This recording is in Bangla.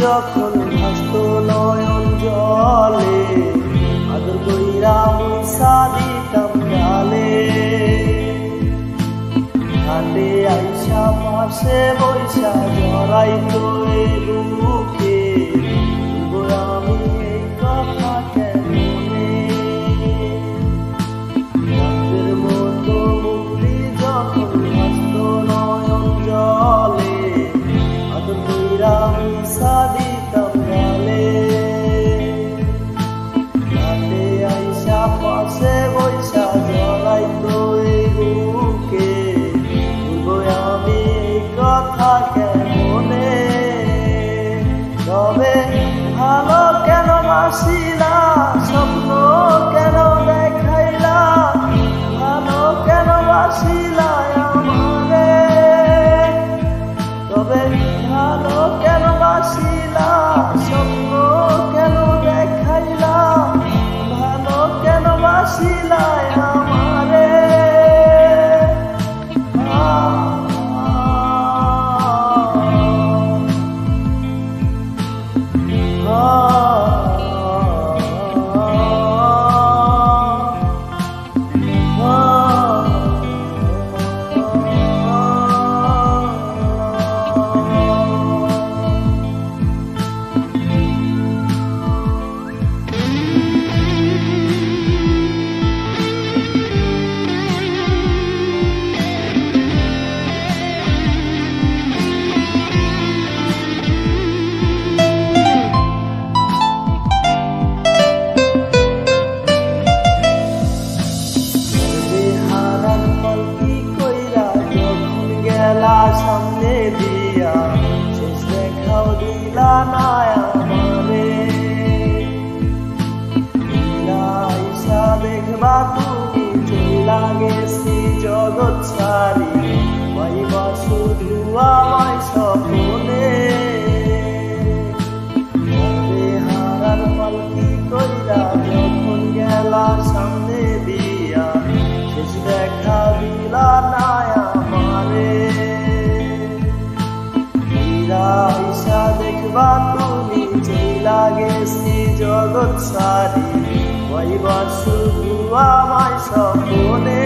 যখন ভাসত নয়ন জলে, আদর কইরা মুছা দিতাম গালে। ঘাটে আইসা পাশে বৈশা জড়াইতো এ বুকে, আমি এই কথা কেমনে। রাতের মতো মুক্তি যখন ভাসত নয়ন জলে, আদর কইরা মুছা দিতাম গালে। ঘাটে আইসা পাশে বৈশা জড়াইতো এই বুকে, আমি এই কথা কেমনে। তবে ভালো কেন বাসিলা, স্বপ্ন কেন দেখাইলা, ভালো কেন বাসিলা আমারে। তবে ভালো কেন বাসিলা, স্বপ্ন কেন দেখাইলা, ভালো কেন বাসিলা আমারে। সামনে দিয়া শেষ দেখাও দিলা না আমারে। আইসা দেখবা তুমি চইলা গেছি জগৎ ছাড়ি, পাইবা শুধু আমায় স্বপ্নে। হারার পালকি কইরা যখন গেলা সামনে দিয়া, শেষ দেখা দিলা না আমারে। আইসা দেখবা তুমি চইলা গেছি জগৎ ছাড়ি, পাইবা শুধু আমায় স্বপ্নে।